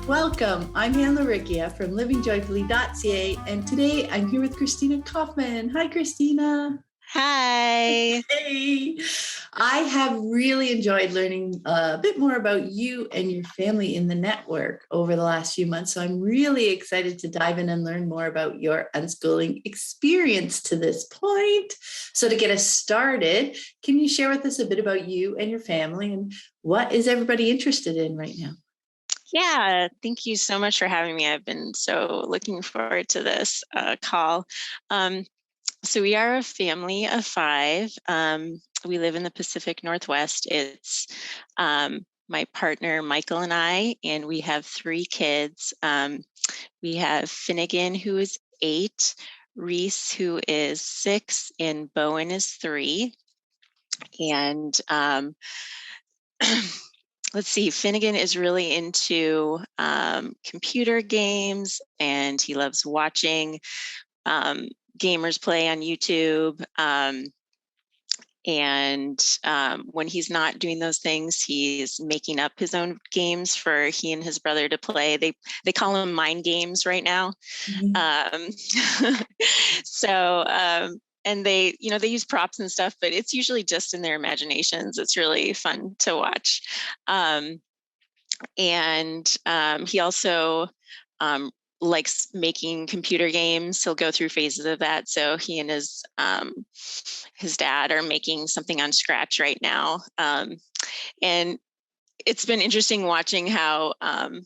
Welcome. I'm Hannah Rickia from livingjoyfully.ca, and today I'm here with Christina Kauffman. Hi, Christina. Hi. Hey. I have really enjoyed learning a bit more about you and your family in the network over the last few months. So I'm really excited to dive in and learn more about your unschooling experience to this point. So to get us started, can you share with us a bit about you and your family and what is everybody interested in right now? Yeah, thank you so much for having me. I've been so looking forward to this call. So we are a family of five. We live in the Pacific Northwest. It's my partner, Michael, and I, and we have three kids. We have Finnegan, who is 8, Reese, who is 6, and Bowen is 3. And let's see, Finnegan is really into computer games, and he loves watching gamers play on YouTube. When he's not doing those things, he's making up his own games for he and his brother to play. They call them mind games right now. Mm-hmm. And they use props and stuff, but it's usually just in their imaginations. It's really fun to watch. He also likes making computer games. He'll go through phases of that. So he and his dad are making something on Scratch right now. And it's been interesting watching how long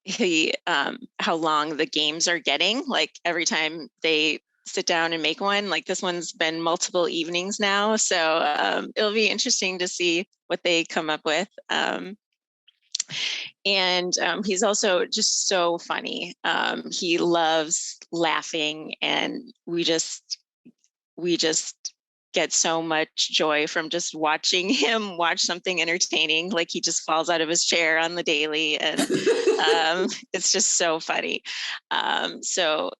the games are getting. Like every time they sit down and make one, like this one's been multiple evenings now. So it'll be interesting to see what they come up with. He's also just so funny. He loves laughing, and we just get so much joy from just watching him watch something entertaining. Like he just falls out of his chair on the daily, and it's just so funny. So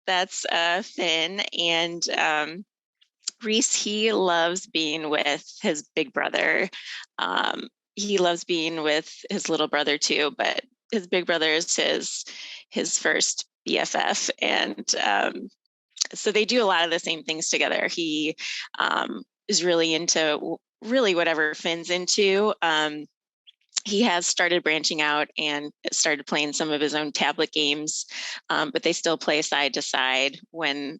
that's Finn. And Reese, he loves being with his big brother. He loves being with his little brother too, but his big brother is his first BFF. And so they do a lot of the same things together. He is really into whatever Finn's into. He has started branching out and started playing some of his own tablet games, but they still play side to side when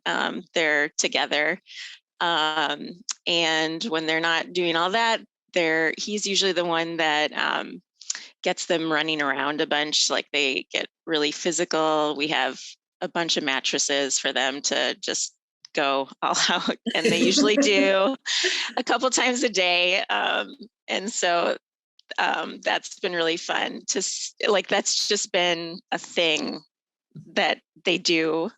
they're together. And when they're not doing all that, he's usually the one that gets them running around a bunch. Like they get really physical. We have a bunch of mattresses for them to just go all out, and they usually do a couple times a day. And so that's been really fun that's just been a thing that they do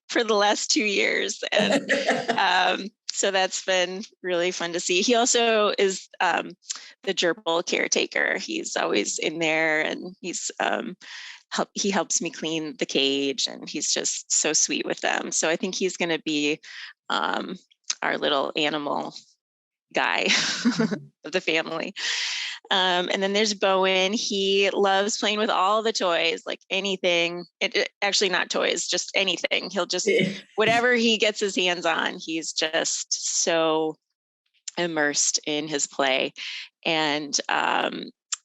for the last 2 years. And so that's been really fun to see. He also is the gerbil caretaker. He's always in there, and he helps me clean the cage, and he's just so sweet with them. So I think he's going to be our little animal guy of the family. And then there's Bowen. He loves playing with all the toys, like anything. Actually, not toys, just anything. He'll just, whatever he gets his hands on, he's just so immersed in his play. And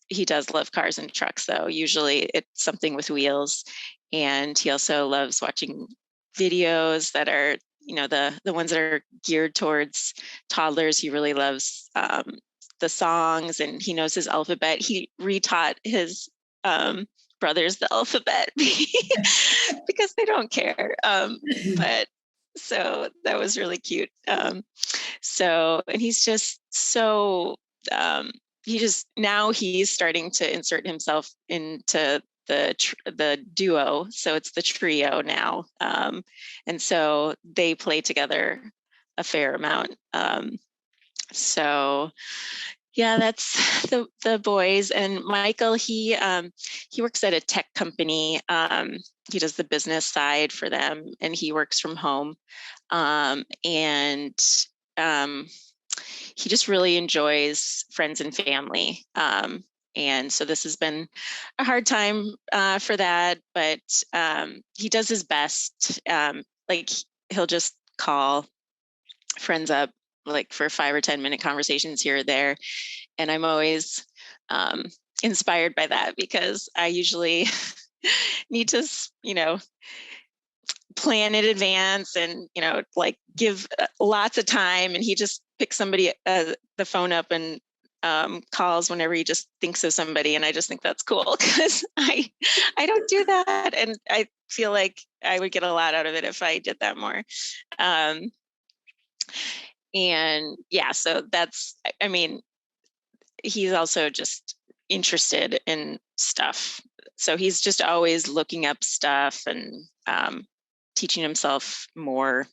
he does love cars and trucks, though. Usually it's something with wheels. And he also loves watching videos that are, the ones that are geared towards toddlers. He really loves the songs, and he knows his alphabet. He retaught his brothers the alphabet because they don't care. But so that was really cute. And he's just so now he's starting to insert himself into the duo. So it's the trio now. And so they play together a fair amount. So yeah, that's the boys. And Michael, he works at a tech company. He does the business side for them, and he works from home. He just really enjoys friends and family. And so this has been a hard time for that, but he does his best. Like he'll just call friends up like for 5 or 10 minute conversations here or there. And I'm always inspired by that because I usually need to, plan in advance and, like give lots of time. And he just picks somebody, the phone up and calls whenever he just thinks of somebody. And I just think that's cool because I don't do that. And I feel like I would get a lot out of it if I did that more. And yeah, so that's, I mean, he's also just interested in stuff. So he's just always looking up stuff and teaching himself more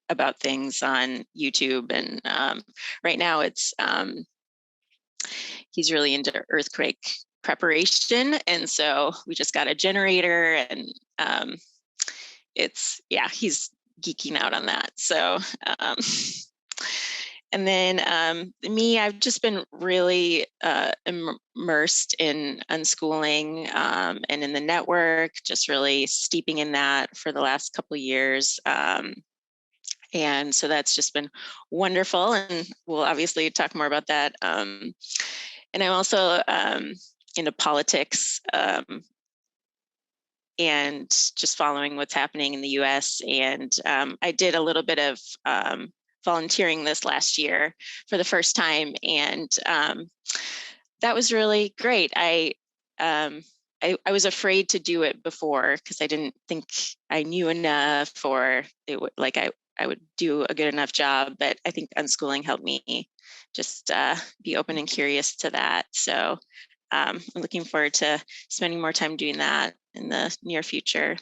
about things on YouTube. And right now it's, he's really into earthquake preparation. And so we just got a generator and he's geeking out on that. So, and then me, I've just been really immersed in unschooling and in the network, just really steeping in that for the last couple of years. And so that's just been wonderful. And we'll obviously talk more about that. And I'm also into politics and just following what's happening in the US. And I did a little bit of volunteering this last year for the first time. And that was really great. I was afraid to do it before because I didn't think I knew enough or it would I would do a good enough job, but I think unschooling helped me just be open and curious to that. So I'm looking forward to spending more time doing that in the near future.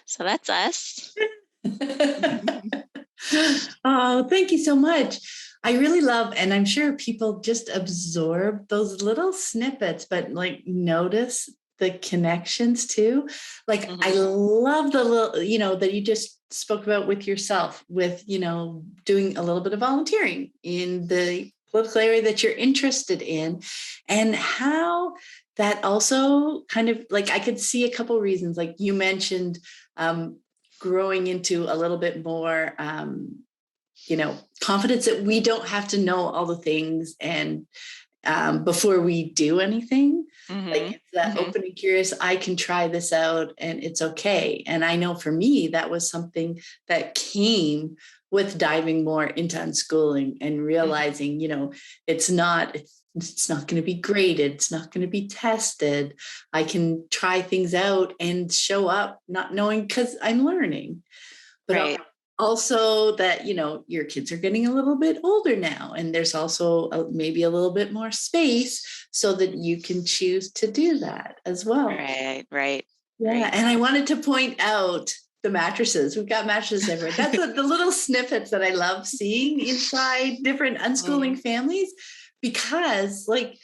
So that's us. Oh, thank you so much. I really love, and I'm sure people just absorb those little snippets, but like notice the connections too. Like I love the little, that you just spoke about with yourself, with, doing a little bit of volunteering in the political area that you're interested in, and how that also kind of like, I could see a couple of reasons. Like you mentioned, growing into a little bit more, confidence that we don't have to know all the things and before we do anything. Like it's that open and curious, I can try this out and it's okay. And I know for me, that was something that came with diving more into unschooling and realizing, it's not going to be graded. It's not going to be tested. I can try things out and show up not knowing because I'm learning. But right. Also that, your kids are getting a little bit older now, and there's also maybe a little bit more space so that you can choose to do that as well. Right. Yeah. Right. And I wanted to point out the mattresses. We've got mattresses everywhere. That's the little snippets that I love seeing inside different unschooling families, because like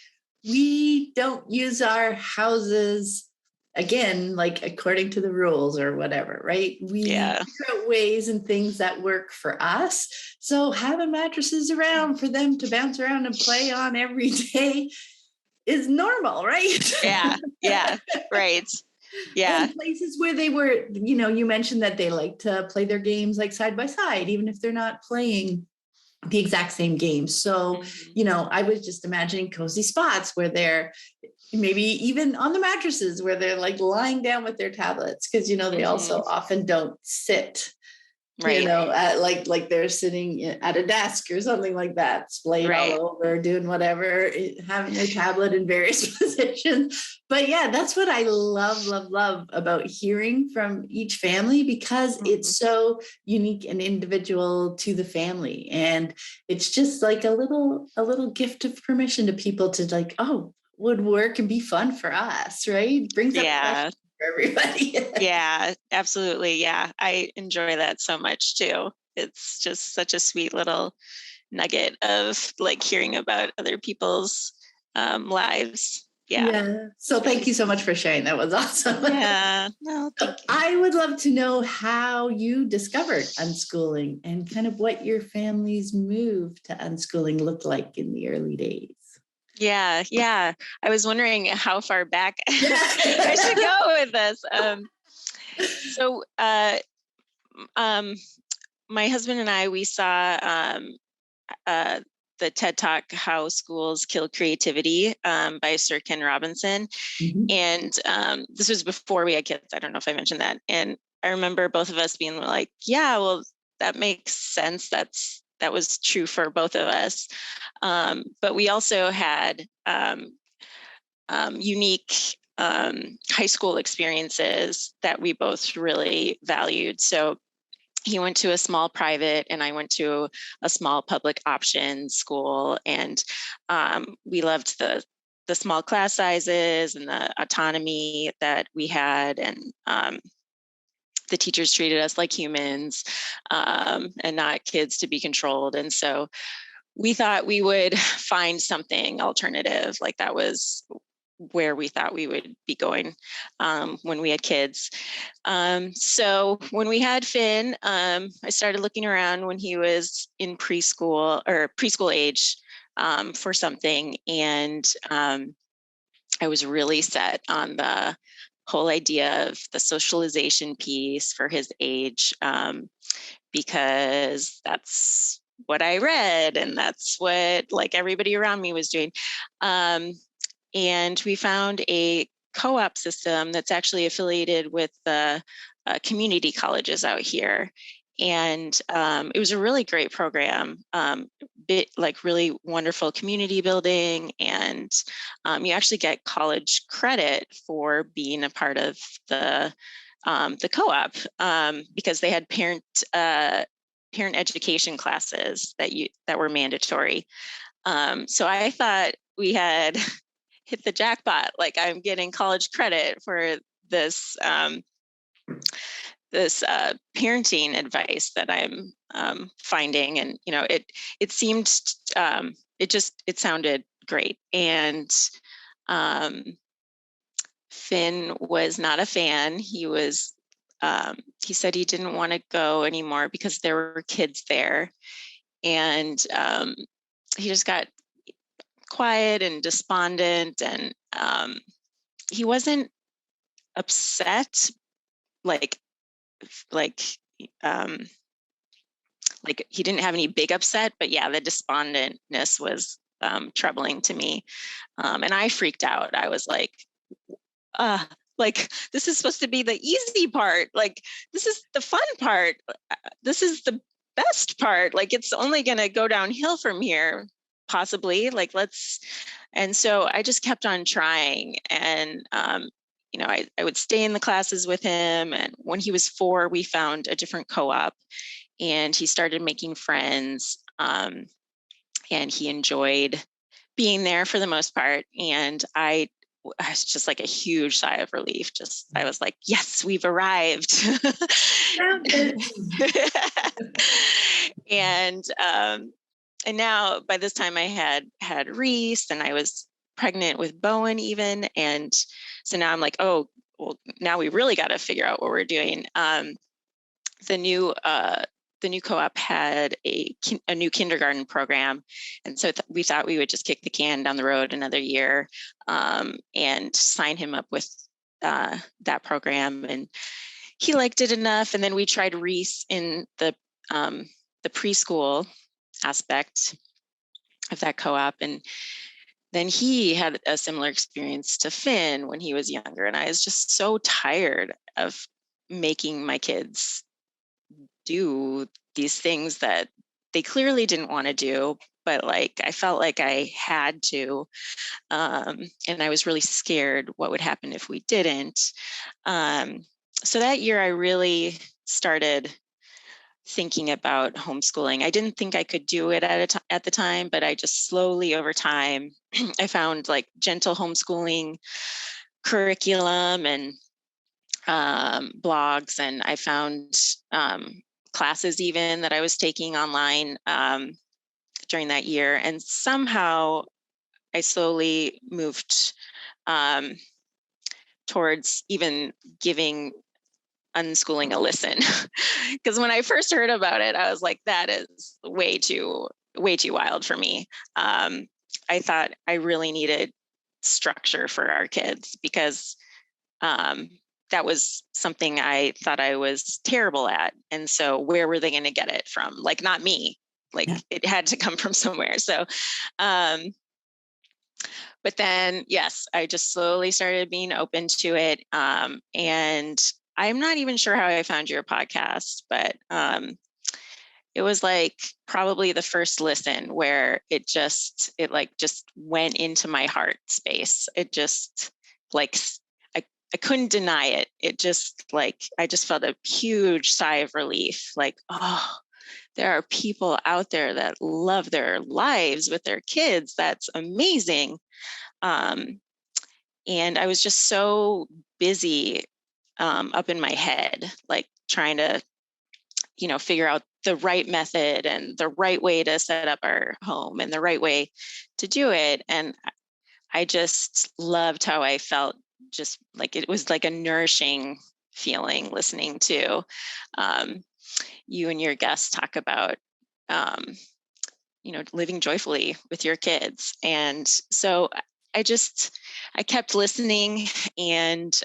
we don't use our houses again, like according to the rules or whatever, right? We figure out ways and things that work for us. So having mattresses around for them to bounce around and play on every day is normal, right? Yeah, right. Yeah. And places where they were, you mentioned that they like to play their games like side by side, even if they're not playing the exact same game. So, I was just imagining cozy spots where they're maybe even on the mattresses where they're like lying down with their tablets. Cause they also often don't sit, at like they're sitting at a desk or something like that, splayed all over, doing whatever, having their tablet in various positions. But yeah, that's what I love about hearing from each family, because it's so unique and individual to the family. And it's just like a little gift of permission to people to like, oh, would work and be fun for us, right? Brings up questions for everybody. Yeah, absolutely. Yeah, I enjoy that so much too. It's just such a sweet little nugget of like hearing about other people's lives. Yeah. So thank you so much for sharing. That was awesome. Yeah. No, thank you. I would love to know how you discovered unschooling and kind of what your family's move to unschooling looked like in the early days. Yeah. I was wondering how far back I should Yeah. go with this. So, um, my husband and I, we saw uh, the TED Talk "How Schools Kill Creativity" by Sir Ken Robinson, Mhm. and this was before we had kids. I don't know if I mentioned that, and I remember both of us being like, "Yeah, well, that makes sense. That was true for both of us." But we also had unique high school experiences that we both really valued. So he went to a small private and I went to a small public option school, and we loved the small class sizes and the autonomy that we had, and the teachers treated us like humans, and not kids to be controlled. And so we thought we would find something alternative. Like that was where we thought we would be going when we had kids. So when we had Finn, I started looking around when he was in preschool or preschool age for something. And I was really set on the whole idea of the socialization piece for his age, because that's what I read and that's what like everybody around me was doing. Um, and we found a co-op system that's actually affiliated with the community colleges out here. And it was a really great program, like really wonderful community building. And you actually get college credit for being a part of the co-op, because they had parent education classes that were mandatory. So I thought we had hit the jackpot. Like I'm getting college credit for this parenting advice that I'm finding, and it seemed it sounded great. And um, Finn was not a fan. He said he didn't want to go anymore because there were kids there, and he just got quiet and despondent, and he wasn't upset like like um like he didn't have any big upset, but yeah, the despondentness was troubling to me. And I freaked out. I was uh like, this is supposed to be the easy part, like this is the fun part, this is the best part, like it's only going to go downhill from here, possibly, like let's. And so I just kept on trying. And I would stay in the classes with him, and when he was 4 we found a different co-op, and he started making friends, and he enjoyed being there for the most part. And I was just like a huge sigh of relief. Just, I was like, yes, we've arrived. Found it. and and now by this time I had Reese, and I was pregnant with Bowen even. And so now I'm like, oh, well, now we really got to figure out what we're doing. The new co-op had a new kindergarten program, and so we thought we would just kick the can down the road another year, and sign him up with that program. And he liked it enough. And then we tried Reese in the preschool aspect of that co-op, and then he had a similar experience to Finn when he was younger. And I was just so tired of making my kids do these things that they clearly didn't want to do, but like I felt like I had to. And I was really scared what would happen if we didn't. So that year I really started thinking about homeschooling. I didn't think I could do it at the time, but I just slowly over time I found like gentle homeschooling curriculum and blogs, and I found classes even that I was taking online during that year. And somehow I slowly moved um, towards even giving unschooling a listen. Because when I first heard about it, I was like, that is way too wild for me. I thought I really needed structure for our kids because that was something I thought I was terrible at. And so where were they going to get it from? Like, not me, like it had to come from somewhere. So, but then, yes, I just slowly started being open to it. And I'm not even sure how I found your podcast, but it was like probably the first listen where it just went into my heart space. It just like, I couldn't deny it. It just like, I just felt a huge sigh of relief. Like, oh, there are people out there that love their lives with their kids. That's amazing. And I was just so busy up in my head, like trying to, figure out the right method and the right way to set up our home and the right way to do it. And I just loved how I felt, just like it was like a nourishing feeling listening to you and your guests talk about, living joyfully with your kids. And so I kept listening, and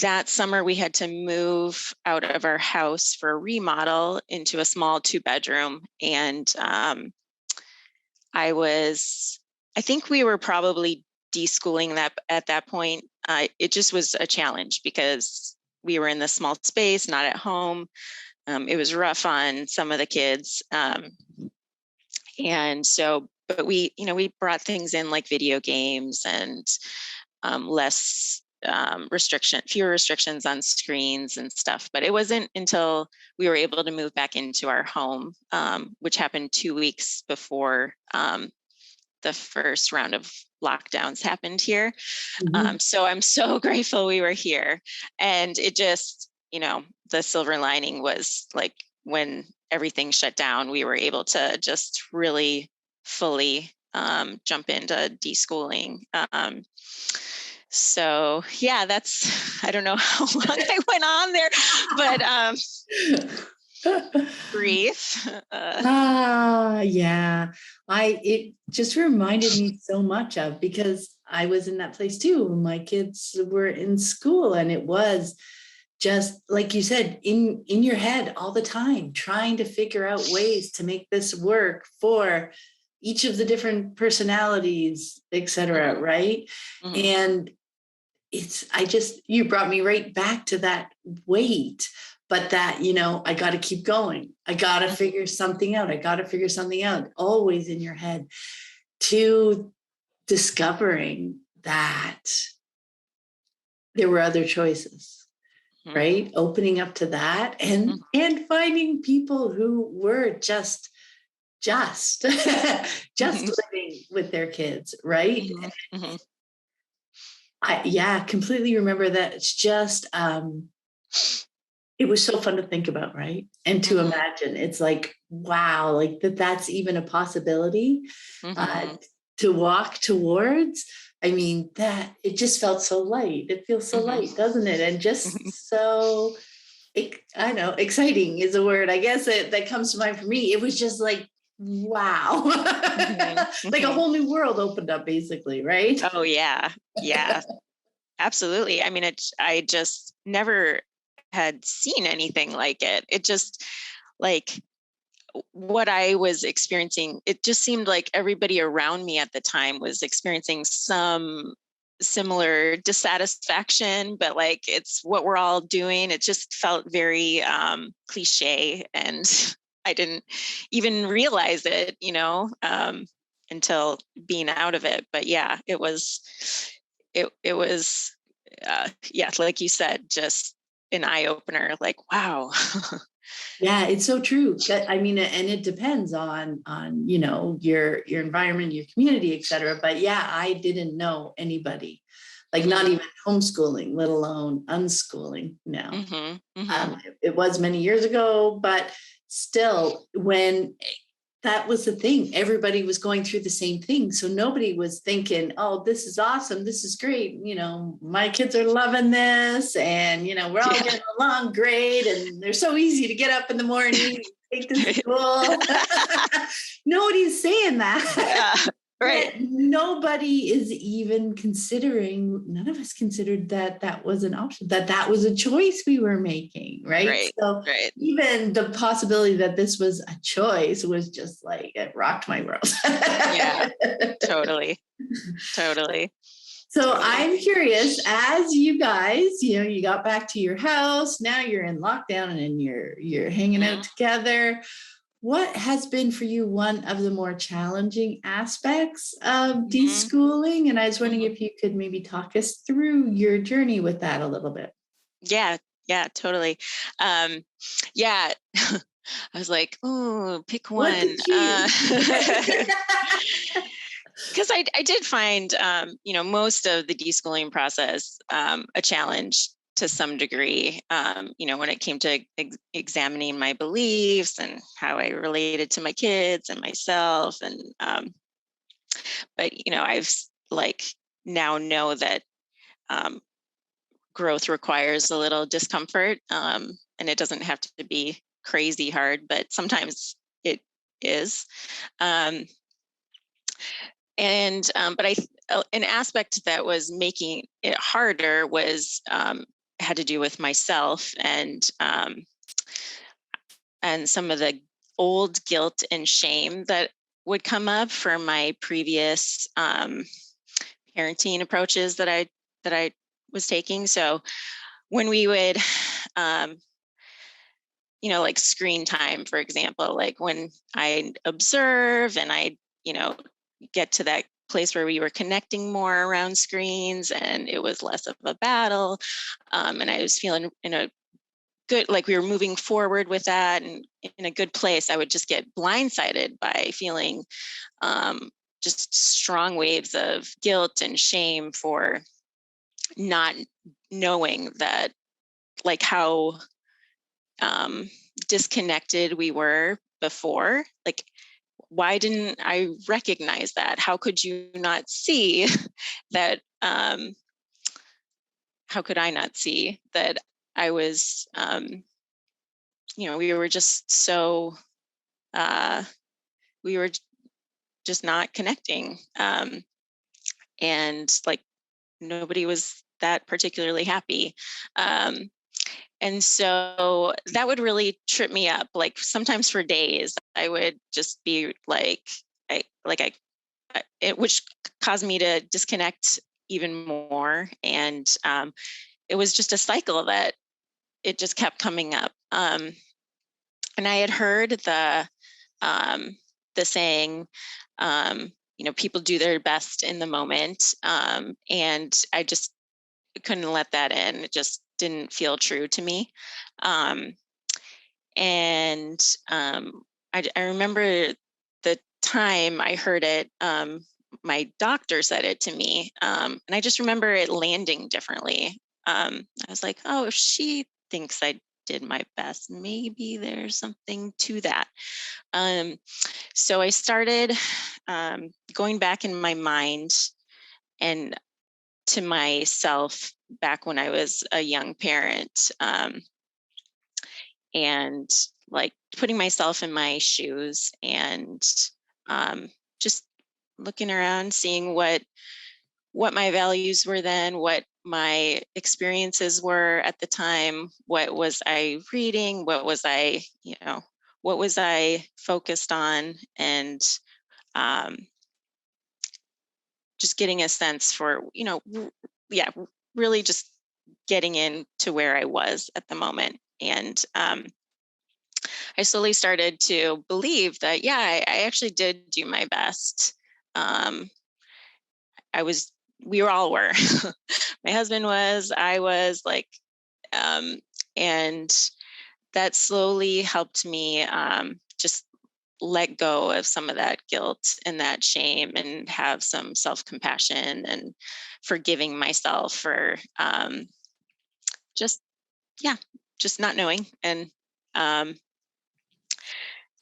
that summer we had to move out of our house for a remodel into a small 2-bedroom. And I think we were probably deschooling that at that point. It just was a challenge because we were in this small space, not at home. It was rough on some of the kids. And so, but we brought things in like video games and fewer restrictions on screens and stuff. But it wasn't until we were able to move back into our home, which happened 2 weeks before the first round of lockdowns happened here. Mm-hmm. So I'm so grateful we were here. And it just, the silver lining was like when everything shut down, we were able to just really fully jump into deschooling. So yeah, I don't know how long I went on there, but brief. Yeah. It just reminded me so much of, because I was in that place too when my kids were in school, and it was just like you said, in your head all the time, trying to figure out ways to make this work for each of the different personalities, etc. Right. Mm-hmm. And you brought me right back to that weight, but that, I got to keep going. I got to figure something out. Always in your head, to discovering that there were other choices, right? Opening up to that and finding people who were just living with their kids, right? Mm-hmm. I completely remember that. It's just, it was so fun to think about, right? And to imagine. It's like, wow, like that's even a possibility to walk towards. I mean, that it just felt so light. It feels so light, doesn't it? And just so, I know, exciting is a word, I guess, that comes to mind for me. It was just like, wow, like a whole new world opened up, basically, right? Oh yeah, absolutely. I mean, I just never had seen anything like it. It just, like, what I was experiencing, it just seemed like everybody around me at the time was experiencing some similar dissatisfaction, but like it's what we're all doing. It just felt very cliche, and I didn't even realize it, until being out of it. But yeah, it was like you said, just an eye opener. Like, wow. Yeah, it's so true. I mean, and it depends on your environment, your community, et cetera. But yeah, I didn't know anybody, like not even homeschooling, let alone unschooling. No, it was many years ago, but still, when that was the thing, everybody was going through the same thing. So nobody was thinking, oh, this is awesome, this is great. My kids are loving this, and we're all getting along great, and they're so easy to get up in the morning, take to school. Nobody's saying that. Yeah, right. But nobody is even considering, none of us considered that that was an option, that that was a choice we were making, right? Right. So Right. even the possibility that this was a choice was just like, it rocked my world. Yeah, totally. Totally. So Totally. I'm curious, as you guys, you got back to your house, now you're in lockdown and you're hanging out together. What has been for you one of the more challenging aspects of deschooling? And I was wondering if you could maybe talk us through your journey with that a little bit. Yeah, yeah, totally. Yeah, I was like, oh, pick What to one. choose? Because I did find, most of the deschooling process a challenge to some degree, when it came to examining my beliefs and how I related to my kids and myself. And, but, I've like now know that um, growth requires a little discomfort, and it doesn't have to be crazy hard, but sometimes it is. Um, but an aspect that was making it harder was had to do with myself and some of the old guilt and shame that would come up from my previous parenting approaches that I was taking. So when we would like screen time, for example, like when I observe and I get to that place where we were connecting more around screens and it was less of a battle, and I was feeling in a good, like we were moving forward with that and in a good place, I would just get blindsided by feeling just strong waves of guilt and shame for not knowing that, like how disconnected we were before. Like, why didn't I recognize that? How could you not see that? How could I not see that I was, we were just so, we were just not connecting. And like nobody was that particularly happy. And so that would really trip me up. Like sometimes for days, I would just be like, which caused me to disconnect even more. And it was just a cycle that it just kept coming up. And I had heard the saying, people do their best in the moment. And I just couldn't let that in. It just didn't feel true to me. Um, and I remember the time I heard it, my doctor said it to me. And I just remember it landing differently. I was like, oh, if she thinks I did my best, maybe there's something to that. So I started going back in my mind and to myself back when I was a young parent, and like putting myself in my shoes and just looking around, seeing what my values were then, what my experiences were at the time, what was I reading, what was I focused on, and um, just getting a sense for, yeah, really just getting into where I was at the moment. And I slowly started to believe that, yeah, I actually did do my best. Um, we all were. My husband was, I was like, um, and that slowly helped me just let go of some of that guilt and that shame and have some self-compassion and forgiving myself for just, yeah, just not knowing. Um,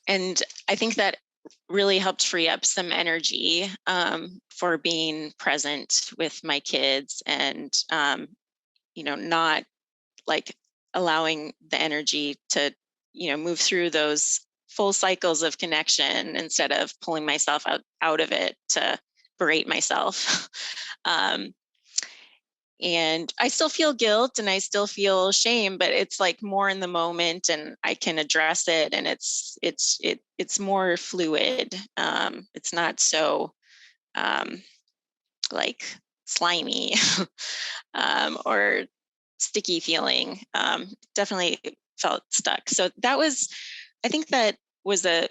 and I think that really helped free up some energy for being present with my kids and, not like allowing the energy to, move through those full cycles of connection instead of pulling myself out of it to berate myself. And I still feel guilt and I still feel shame, but it's like more in the moment, and I can address it, and it's more fluid. It's not so like slimy or sticky feeling. Definitely felt stuck. So I think that was a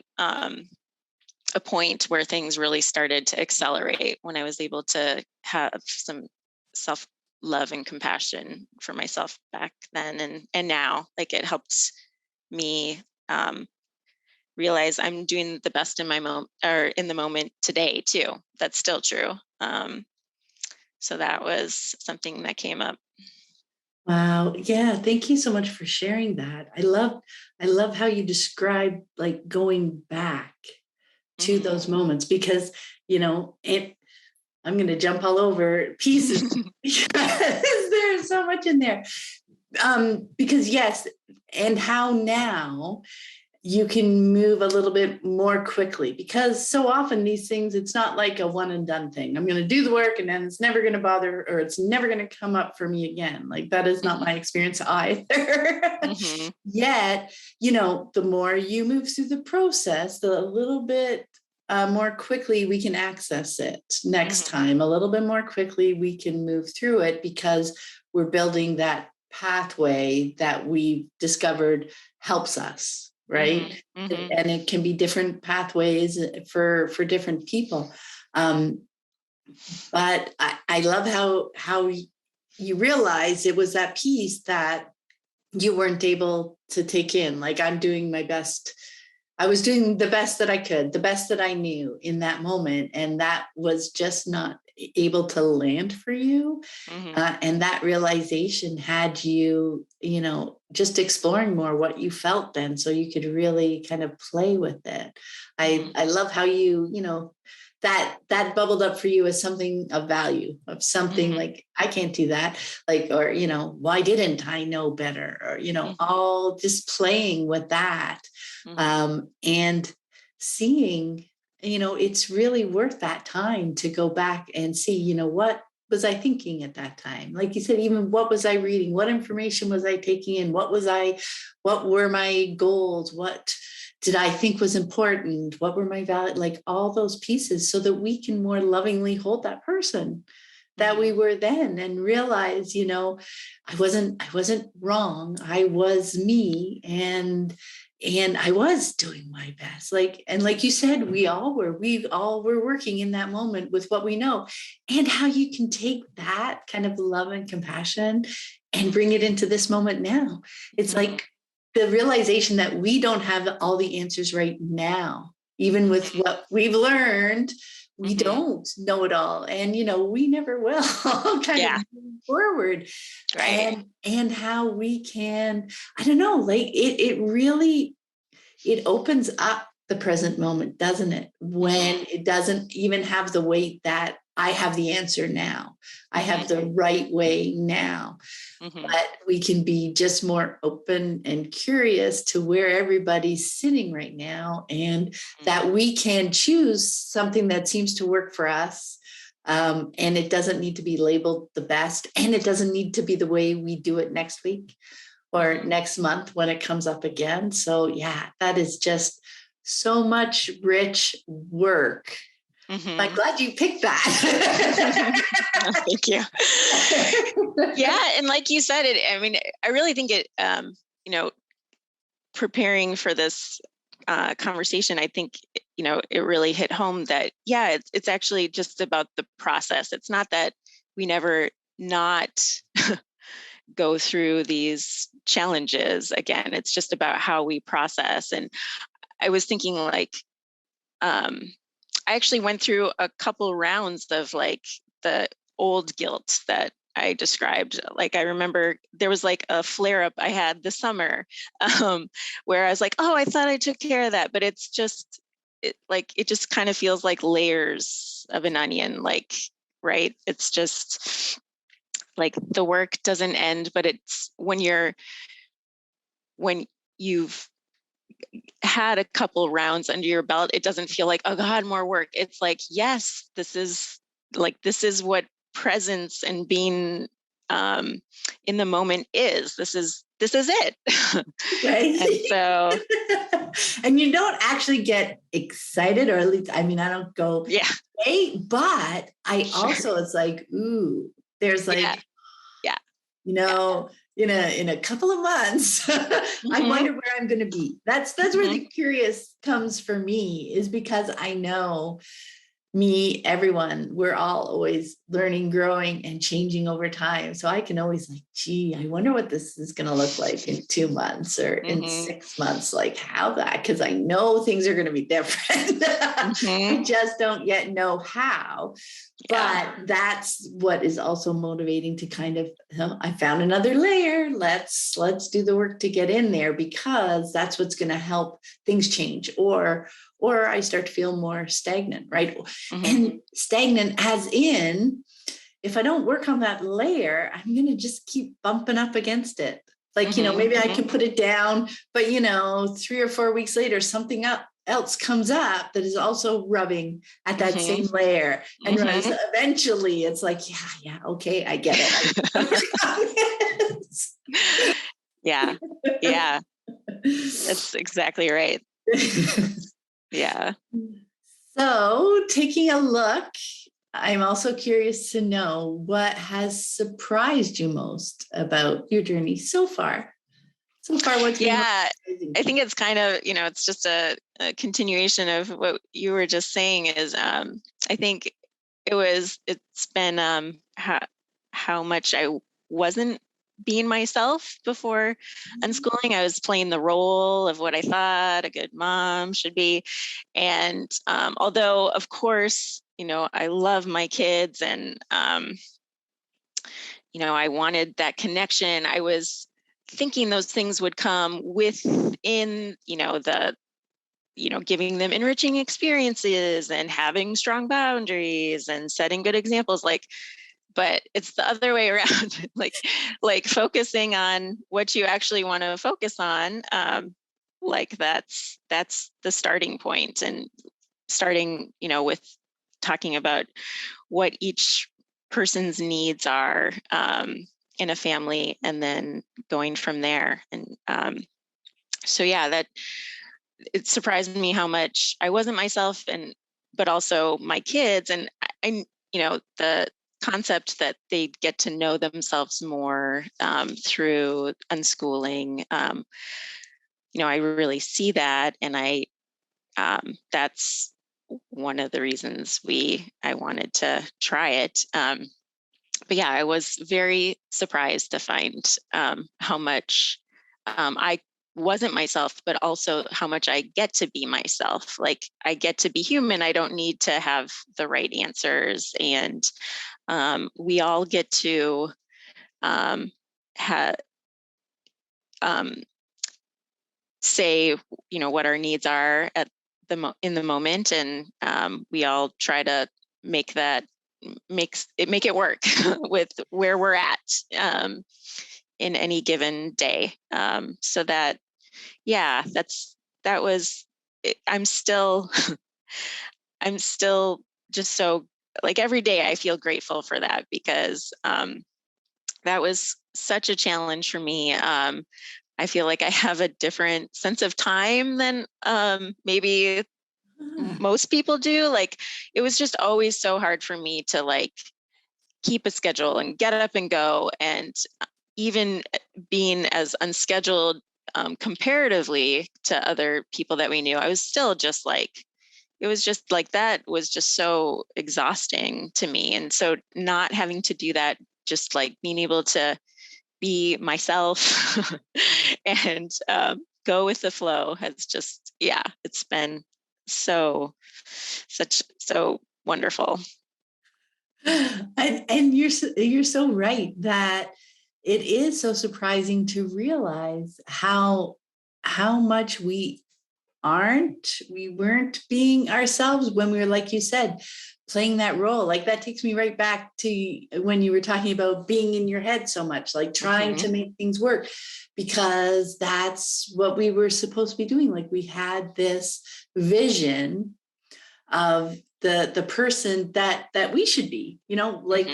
point where things really started to accelerate when I was able to have some self-love and compassion for myself back then and now. Like, it helped me realize I'm doing the best in my moment, or in the moment today too. That's still true. So that was something that came up. Wow. Yeah. Thank you so much for sharing that. I love how you describe like going back to those moments, because, I'm going to jump all over pieces because there's so much in there. Because yes, and how now you can move a little bit more quickly, because so often these things, it's not like a one and done thing. I'm going to do the work and then it's never going to bother, or it's never going to come up for me again. Like, that is not my experience either. Yet, the more you move through the process, the little bit more quickly we can access it next time. A little bit more quickly we can move through it, because we're building that pathway that we discovered helps us, right? And it can be different pathways for different people. But I love how you realize it was that piece that you weren't able to take in. Like, I'm doing my best. I was doing the best that I could, the best that I knew in that moment. And that was just not able to land for you. And that realization had you, just exploring more what you felt then, so you could really kind of play with it. I love how that bubbled up for you as something of value, of something like, I can't do that. Like, or, why didn't I know better? Or, all just playing with that. And seeing, it's really worth that time to go back and see, what was I thinking at that time? Like you said, even what was I reading? What information was I taking in? What were my goals? What did I think was important? What were my values? Like, all those pieces, so that we can more lovingly hold that person that we were then, and realize, I wasn't wrong. I was me. And I was doing my best. Like you said, we all were working in that moment with what we know, and how you can take that kind of love and compassion and bring it into this moment now. It's like the realization that we don't have all the answers right now, even with what we've learned. We don't know it all. And, we never will kind of move forward. Right. And how we can, I don't know, like it really, it opens up the present moment, doesn't it? When it doesn't even have the weight that I have the answer now. I have the right way now. But we can be just more open and curious to where everybody's sitting right now, and that we can choose something that seems to work for us. And it doesn't need to be labeled the best, and it doesn't need to be the way we do it next week or next month when it comes up again. So yeah, that is just so much rich work. I'm glad you picked that. Oh, thank you. Yeah. And like you said, I really think it, preparing for this conversation, I think, it really hit home that, it's actually just about the process. It's not that we never not go through these challenges again. It's just about how we process. And I was thinking, like, I actually went through a couple rounds of like the old guilt that I described. Like, I remember there was like a flare up I had this summer where I was like, oh, I thought I took care of that. But it just kind of feels like layers of an onion, like, right? It's just like the work doesn't end, but it's when you've had a couple rounds under your belt, it doesn't feel like, oh God, more work. It's like, yes, this is what presence and being in the moment is. This is it. Right. And so, and you don't actually get excited, or at least, I mean, I don't go, yeah, hey, but I sure. also, it's like, ooh, there's like, Yeah. you know, in a couple of months, I wonder where I'm going to be. That's where the curious comes for me, is because I know me, everyone, we're all always learning, growing, and changing over time. So I can always like, gee, I wonder what this is going to look like in 2 months or in 6 months, like how that, because I know things are going to be different. I just don't yet know how. Yeah. But that's what is also motivating to kind of, I found another layer. Let's do the work to get in there, because that's what's going to help things change, or I start to feel more stagnant, right? And stagnant as in, if I don't work on that layer, I'm going to just keep bumping up against it. Like, maybe I can put it down, but 3 or 4 weeks later, something else comes up that is also rubbing at that same layer. And eventually it's like, yeah, okay, I get it. Yeah. That's exactly right. Yeah. So taking a look, I'm also curious to know what has surprised you most about your journey so far. What's been I think it's kind of, it's just a continuation of what you were just saying is, I think it's been how much I wasn't being myself before unschooling. I was playing the role of what I thought a good mom should be. And although, of course, I love my kids and, I wanted that connection, I was thinking those things would come within, giving them enriching experiences and having strong boundaries and setting good examples. But it's the other way around, like focusing on what you actually want to focus on. That's the starting point, and starting, with talking about what each person's needs are in a family, and then going from there. And that it surprised me how much I wasn't myself, but also my kids. And I the concept that they get to know themselves more through unschooling. I really see that, and that's one of the reasons I wanted to try it. But I was very surprised to find how much I wasn't myself, but also how much I get to be myself. Like, I get to be human. I don't need to have the right answers. And we all get to say, what our needs are at in the moment. And we all try to make it work with where we're at in any given day. So that was I'm still I'm still just so, like, every day I feel grateful for that, because that was such a challenge for me. I feel like I have a different sense of time than maybe most people do. Like, it was just always so hard for me to keep a schedule and get up and go. And even being as unscheduled comparatively to other people that we knew, I was still just it was just that was just so exhausting to me. And so not having to do that, just being able to be myself and go with the flow has just, it's been so wonderful. And you're so right that it is so surprising to realize how much we weren't being ourselves when we were, like you said, playing that role. Like that takes me right back to when you were talking about being in your head so much, like trying to make things work, because that's what we were supposed to be doing. Like we had this vision of the person that we should be, like,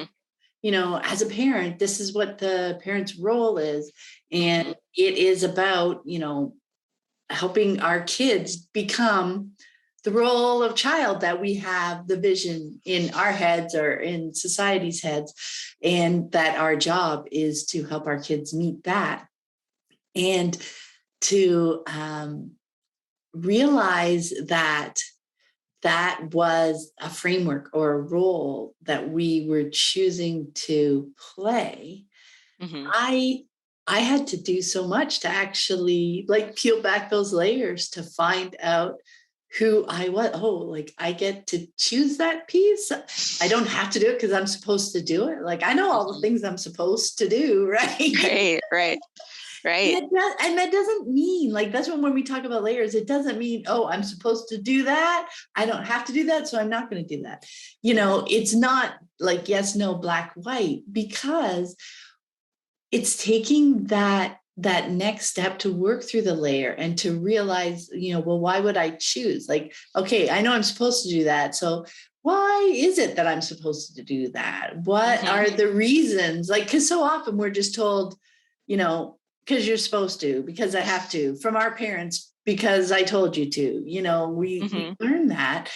as a parent, this is what the parent's role is. And it is about, helping our kids become the role of child that we have the vision in our heads or in society's heads, and that our job is to help our kids meet that, and to realize that that was a framework or a role that we were choosing to play. I had to do so much to actually like peel back those layers to find out who I was. Oh, like I get to choose that piece. I don't have to do it because I'm supposed to do it. Like I know all the things I'm supposed to do, right? Right. And that doesn't mean, like, that's when we talk about layers, it doesn't mean, oh, I'm supposed to do that. I don't have to do that, so I'm not going to do that. It's not like yes, no, black, white, because it's taking that next step to work through the layer and to realize, well, why would I choose? Like, okay, I know I'm supposed to do that. So why is it that I'm supposed to do that? What are the reasons? Like, because so often we're just told, because you're supposed to, because I have to, from our parents, because I told you to, we learn that.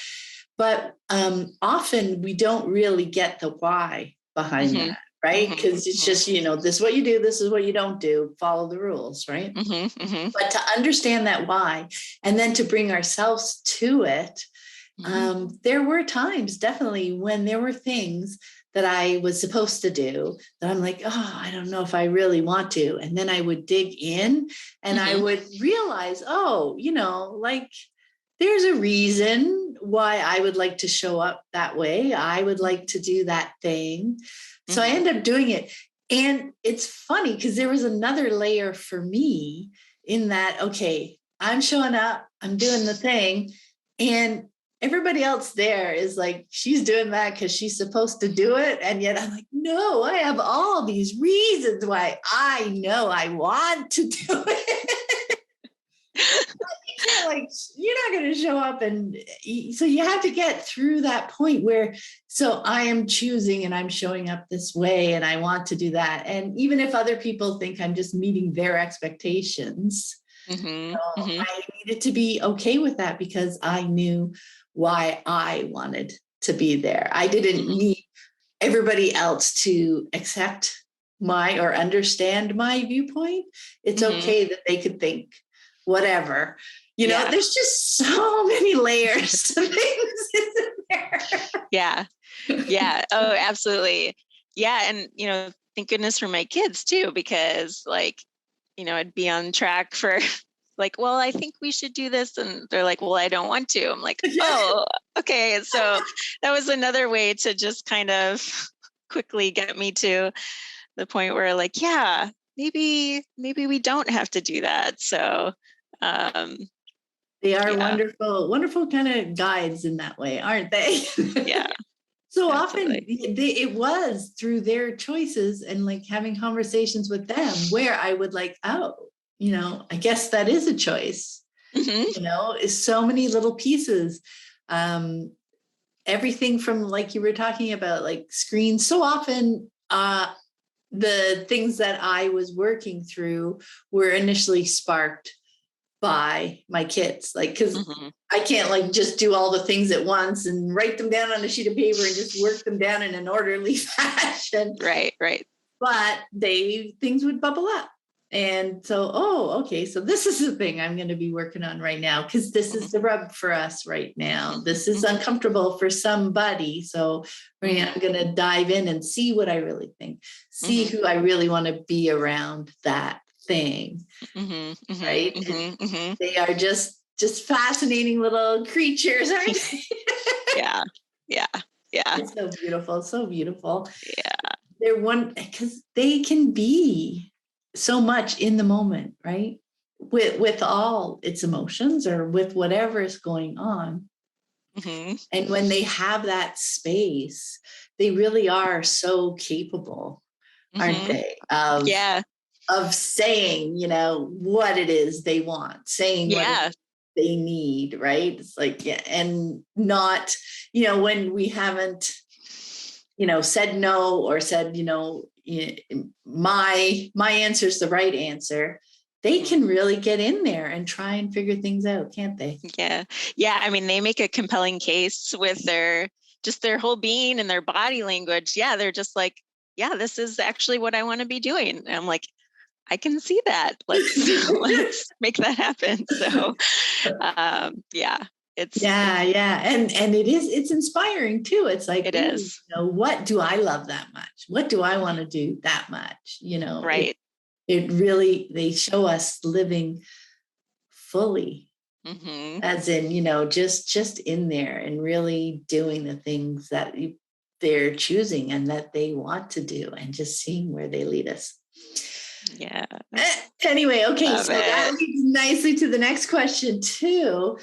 But often we don't really get the why behind that. Right? Because it's just, this is what you do, this is what you don't do, follow the rules, right? But to understand that why, and then to bring ourselves to it, there were times definitely when there were things that I was supposed to do that I'm like, oh, I don't know if I really want to. And then I would dig in and I would realize, oh, like there's a reason why I would like to show up that way. I would like to do that thing. So I end up doing it. And it's funny because there was another layer for me in that, okay, I'm showing up, I'm doing the thing. And everybody else there is like, she's doing that because she's supposed to do it. And yet I'm like, no, I have all these reasons why I know I want to do it. Like, you're not going to show up. And so you have to get through that point where, so I am choosing and I'm showing up this way and I want to do that. And even if other people think I'm just meeting their expectations, I needed to be okay with that because I knew why I wanted to be there. I didn't need everybody else to accept my or understand my viewpoint. It's okay that they could think whatever. There's just so many layers to things, isn't there? Yeah. Oh, absolutely. Yeah. And, thank goodness for my kids too, because I'd be on track for like, well, I think we should do this. And they're like, well, I don't want to. I'm like, oh, okay. So that was another way to just kind of quickly get me to the point where like, yeah, maybe we don't have to do that. So, they are wonderful kind of guides in that way, aren't they? Yeah. So often it was through their choices and like having conversations with them where I would like, oh, I guess that is a choice, is so many little pieces. Everything from like you were talking about, like screens. So often the things that I was working through were initially sparked by my kids, like, because I can't like just do all the things at once and write them down on a sheet of paper and just work them down in an orderly fashion. Right. But things would bubble up. And so, okay, so this is the thing I'm going to be working on right now, because this is the rub for us right now. This is uncomfortable for somebody. So I'm going to dive in and see what I really think, see who I really want to be around that thing. Right? They are just fascinating little creatures, aren't they? Yeah. It's so beautiful. Yeah. They're one because they can be so much in the moment, right? with all its emotions or with whatever is going on. Mm-hmm. And when they have that space, they really are so capable, aren't Mm-hmm. they, Yeah. of saying, what it is they want, saying what it Yeah. is they need, right? It's like, yeah, and not, when we haven't, said no or said, my answer is the right answer, they Mm-hmm. can really get in there and try and figure things out, can't they? Yeah. Yeah. I mean, they make a compelling case with their whole being and their body language. Yeah. They're just like, yeah, this is actually what I want to be doing. And I'm like, I can see that. Let's make that happen. So, yeah, Yeah. And it's inspiring too. It's like, it ooh, is. what do I love that much? What do I want to do that much? Right. It really, they show us living fully, Mm-hmm. as in, just in there and really doing the things that they're choosing and that they want to do, and just seeing where they lead us. Yeah. Anyway, okay, Love so that it. leads nicely to the next question too,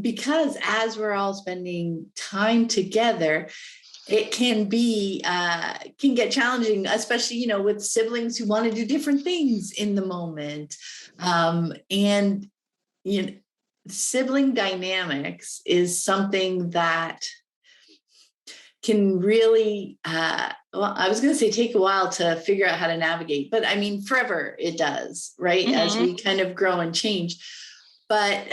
because as we're all spending time together, it can get challenging, especially with siblings who want to do different things in the moment, and you know, sibling dynamics is something that can really, well, I was going to say take a while to figure out how to navigate, but I mean, forever it does, right? Mm-hmm. As we kind of grow and change. But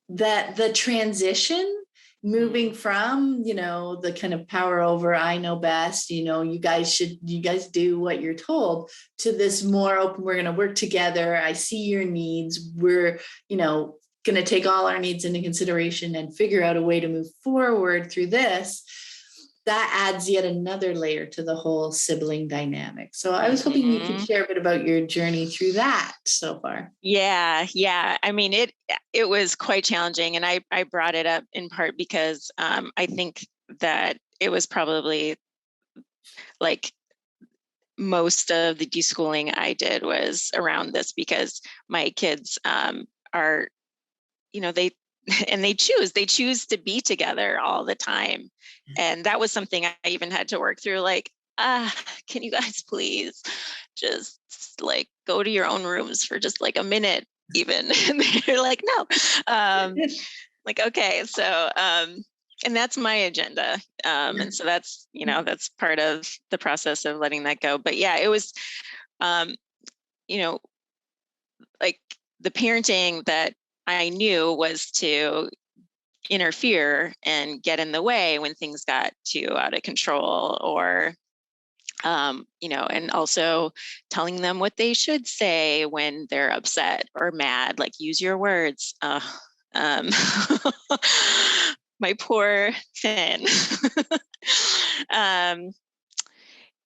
that the transition, moving from, the kind of power over, I know best, you guys do what you're told, to this more open, we're going to work together. I see your needs. We're, going to take all our needs into consideration and figure out a way to move forward through this. That adds yet another layer to the whole sibling dynamic. So I was hoping you could share a bit about your journey through that so far. Yeah. I mean, it was quite challenging, and I brought it up in part because I think that it was probably like most of the deschooling I did was around this, because my kids are, they and they choose to be together all the time. And that was something I even had to work through. Like, can you guys please just like go to your own rooms for just like a minute even? And they're like, no. Like, okay. So, and that's my agenda. And so that's, that's part of the process of letting that go. But yeah, it was, you know, like the parenting that I knew was to interfere and get in the way when things got too out of control, or and also telling them what they should say when they're upset or mad, like use your words. Um, my poor Finn.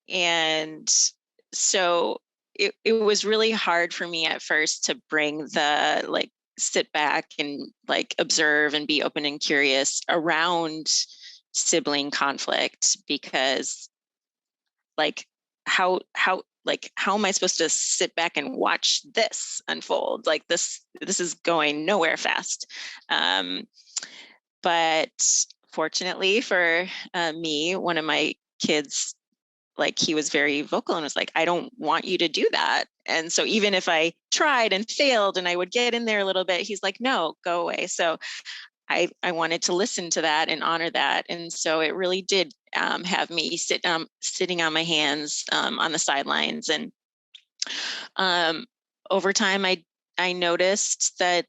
And so it was really hard for me at first to bring the like sit back and like observe and be open and curious around sibling conflict, because like how am I supposed to sit back and watch this unfold? Like this is going nowhere fast. But fortunately for me, one of my kids, like he was very vocal and was like, I don't want you to do that. And so even if I tried and failed and I would get in there a little bit, he's like, no, go away. So I wanted to listen to that and honor that. And so it really did have me sitting on my hands on the sidelines. And over time, I noticed that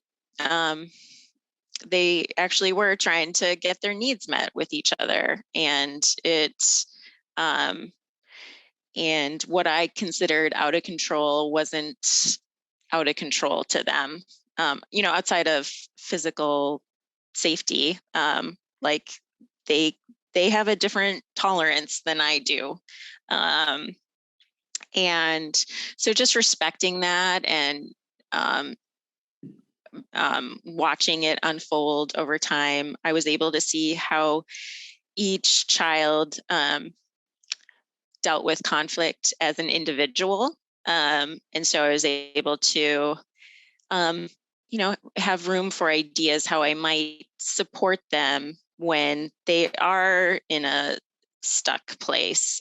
they actually were trying to get their needs met with each other. And and what I considered out of control wasn't out of control to them. Outside of physical safety, like they have a different tolerance than I do. And so just respecting that and watching it unfold over time, I was able to see how each child dealt with conflict as an individual, And so I was able to, um, have room for ideas how I might support them when they are in a stuck place.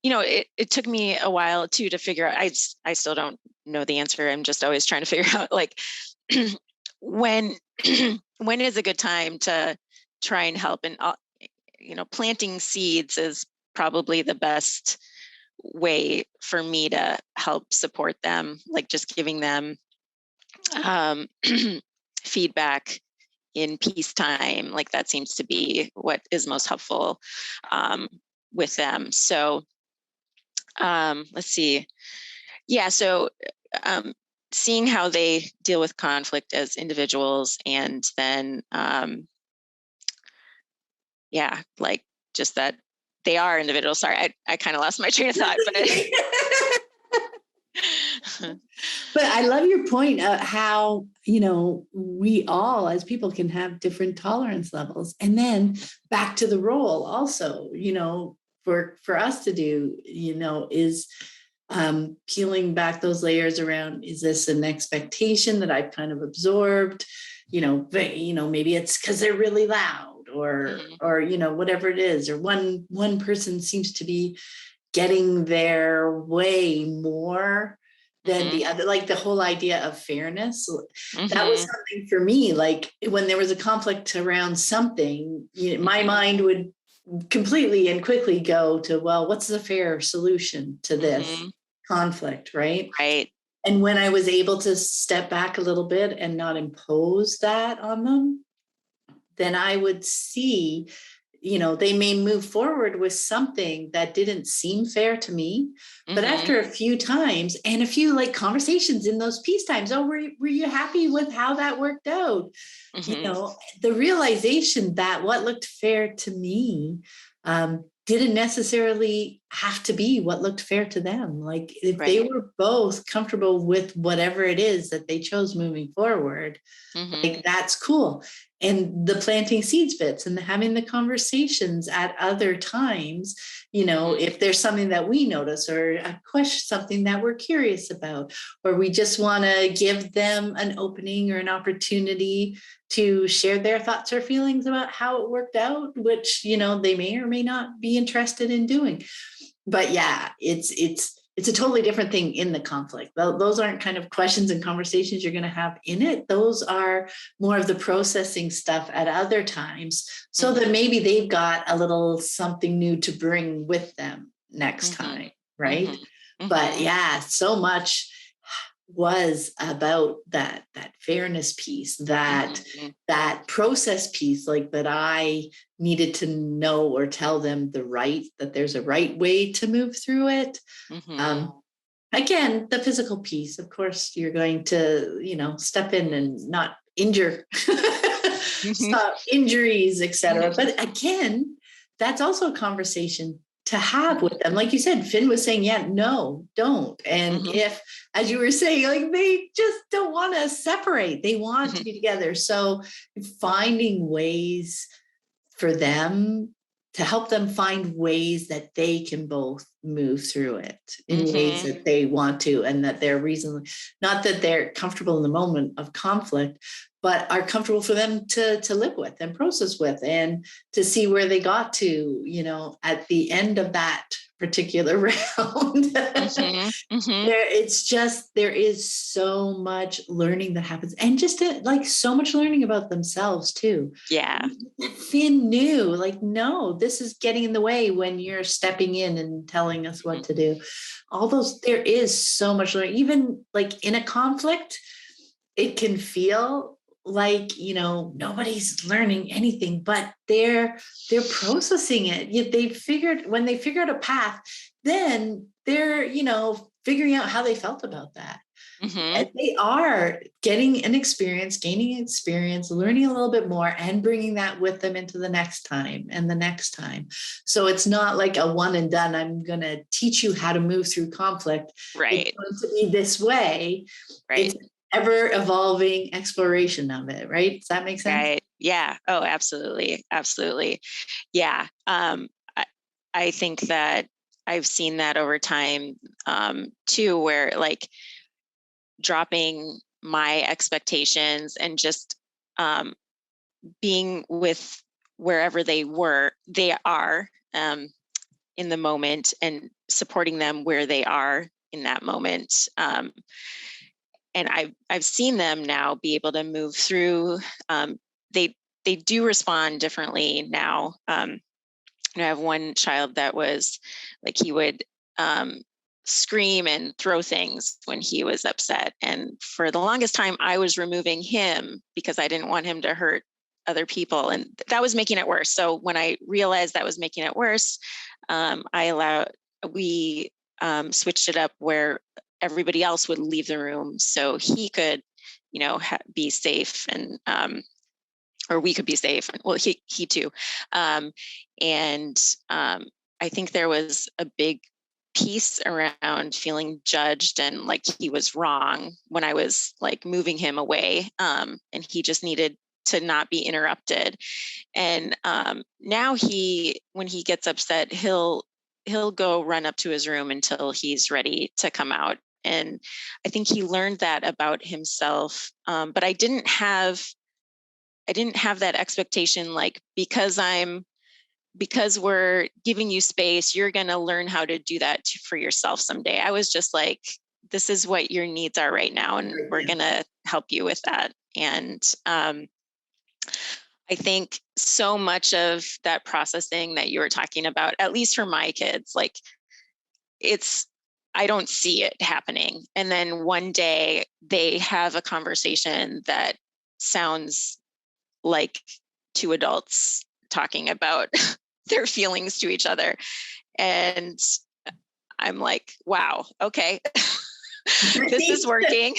It took me a while too to figure out. I still don't know the answer. I'm just always trying to figure out like when when is a good time to try and help. And planting seeds is probably the best way for me to help support them, like just giving them um, feedback in peacetime. Like that seems to be what is most helpful with them. So let's see. Yeah. So seeing how they deal with conflict as individuals, and then like just that they are individuals. Sorry, I kind of lost my train of thought, but But I love your point of how, we all as people can have different tolerance levels. And then back to the role also, for us to do, is peeling back those layers around, is this an expectation that I've kind of absorbed? Maybe it's because they're really loud or whatever it is, or one person seems to be getting their way more than the other, like the whole idea of fairness. That was something for me, like when there was a conflict around something, my mind would completely and quickly go to, well, what's the fair solution to this conflict, right? Right. And when I was able to step back a little bit and not impose that on them, then I would see, they may move forward with something that didn't seem fair to me. But after a few times and a few like conversations in those peace times, oh, were you happy with how that worked out? The realization that what looked fair to me didn't necessarily have to be what looked fair to them. Like if they were both comfortable with whatever it is that they chose moving forward, like that's cool. And the planting seeds bits and having the conversations at other times, if there's something that we notice or a question, something that we're curious about, or we just want to give them an opening or an opportunity to share their thoughts or feelings about how it worked out, which, they may or may not be interested in doing. But yeah, it's a totally different thing in the conflict. Those aren't kind of questions and conversations you're going to have in it. Those are more of the processing stuff at other times, so that maybe they've got a little something new to bring with them next time, right? But yeah, so much was about that fairness piece, that process piece, like that I needed to know or tell them that there's a right way to move through it. Again, the physical piece, of course, you're going to, step in and not injure, stop injuries, etc. But again, that's also a conversation to have with them. Like you said, Finn was saying, yeah, no, don't. And if, as you were saying, like they just don't want to separate, they want to be together. So finding ways for them to help them find ways that they can both move through it in ways that they want to, and that they're reasonably, not that they're comfortable in the moment of conflict, but are comfortable for them to live with and process with, and to see where they got to, at the end of that particular round. There is so much learning that happens, and just so much learning about themselves too. Yeah. Finn knew, like, no, this is getting in the way when you're stepping in and telling us what to do. There is so much learning, even like in a conflict, it can feel like, nobody's learning anything, but they're processing it. When they figure out a path, then they're, figuring out how they felt about that. And they are gaining experience, learning a little bit more, and bringing that with them into the next time and the next time. So it's not like a one and done. I'm going to teach you how to move through conflict. Right. It's going to be this way. Right. It's ever evolving exploration of it. Right. Does that make sense? Right. Yeah. Oh, absolutely. Absolutely. Yeah. I think that I've seen that over time too, where like dropping my expectations and just being with wherever they are in the moment, and supporting them where they are in that moment. And I've seen them now be able to move through. They do respond differently now. I have one child that was like, he would scream and throw things when he was upset. And for the longest time, I was removing him because I didn't want him to hurt other people. And that was making it worse. So when I realized that was making it worse, we switched it up where everybody else would leave the room so he could, be safe, and or we could be safe. Well, he too. I think there was a big piece around feeling judged and like he was wrong when I was like moving him away. And he just needed to not be interrupted. And now when he gets upset, he'll go run up to his room until he's ready to come out. And I think he learned that about himself. But I didn't have that expectation, like, because we're giving you space, you're going to learn how to do that for yourself someday. I was just like, this is what your needs are right now, and we're going to help you with that. And I think so much of that processing that you were talking about, at least for my kids, like I don't see it happening. And then one day they have a conversation that sounds like two adults talking about their feelings to each other. And I'm like, wow, okay, this is working.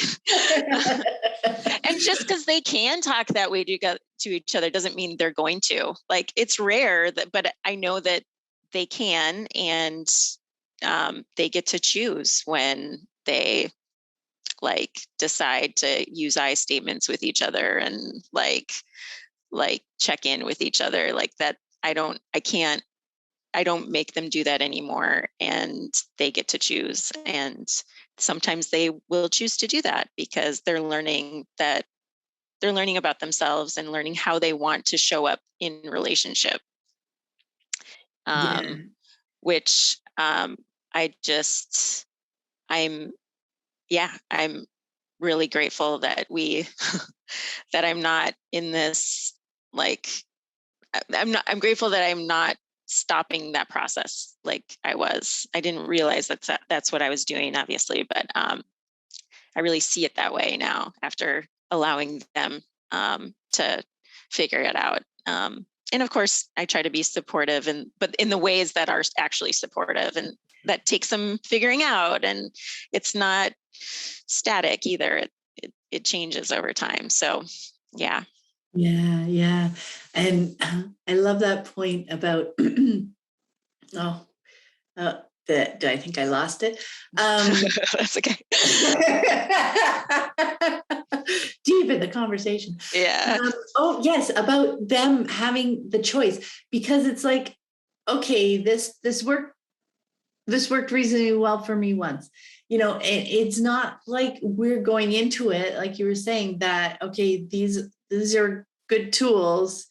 And just because they can talk that way to each other doesn't mean they're going to. Like, it's rare, but I know that they can, and they get to choose when they like decide to use I statements with each other and like check in with each other like that. I don't make them do that anymore, and they get to choose. And sometimes they will choose to do that because they're learning about themselves and learning how they want to show up in relationship. Which I'm really grateful that that I'm not in this, like, I'm grateful that I'm not stopping that process like I was. I didn't realize that's what I was doing, obviously, but I really see it that way now after allowing them to figure it out. And of course, I try to be supportive, but in the ways that are actually supportive, and that takes some figuring out, and it's not static either. It changes over time. So, yeah. Yeah. And I love that point about, I think I lost it. That's okay. Deep in the conversation. Yeah. Yes, about them having the choice, because it's like, okay, this worked reasonably well for me once. It's not like we're going into it, like you were saying, that, okay, these are good tools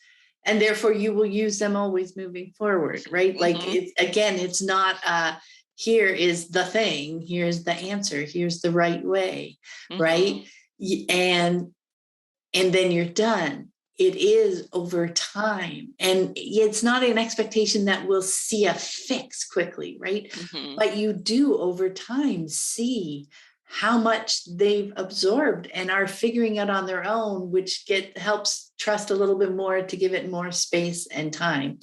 and therefore you will use them always moving forward, right? Mm-hmm. Like, it's not here is the thing, here's the answer, here's the right way, mm-hmm. right? And then you're done. It is over time. And it's not an expectation that we'll see a fix quickly, right? Mm-hmm. But you do over time see how much they've absorbed and are figuring it on their own, which helps trust a little bit more to give it more space and time.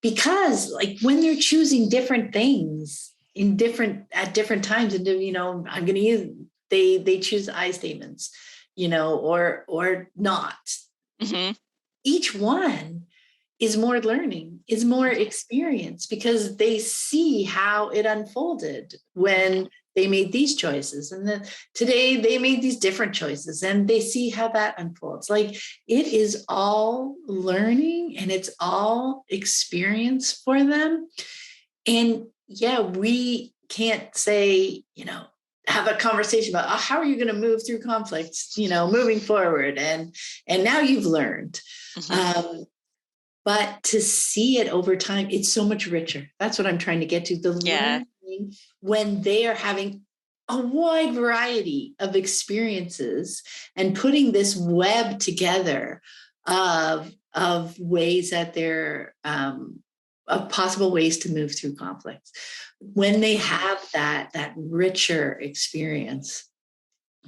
Because like when they're choosing different things at different times, and I'm going to use, they choose I statements, or not. Mm-hmm. Each one is more learning, is more experience, because they see how it unfolded when they made these choices. And then today they made these different choices, and they see how that unfolds. Like, it is all learning and it's all experience for them. And yeah, we can't say, have a conversation about, how are you going to move through conflicts, moving forward. And now you've learned. Mm-hmm. But to see it over time, it's so much richer. That's what I'm trying to get to. The Yeah. learning when they are having a wide variety of experiences and putting this web together of ways that they're of possible ways to move through conflicts. When they have that richer experience,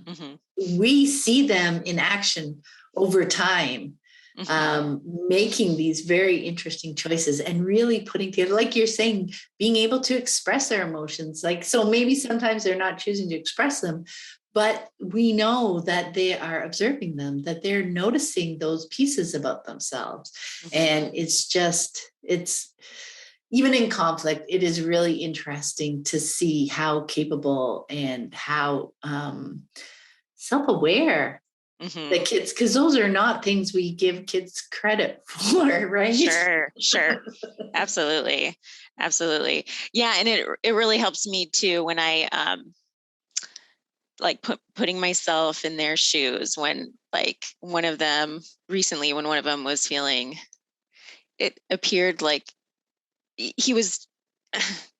Mm-hmm. we see them in action over time, Mm-hmm. making these very interesting choices and really putting together, like you're saying, being able to express their emotions. Like, so maybe sometimes they're not choosing to express them, but we know that they are observing them, that they're noticing those pieces about themselves. Mm-hmm. And it's even in conflict, it is really interesting to see how capable and how self-aware the Mm-hmm. kids, because those are not things we give kids credit for, right? Sure. Absolutely. Absolutely. Yeah. And it really helps me too when I like putting myself in their shoes when like one of them recently, when one of them was feeling, it appeared like he was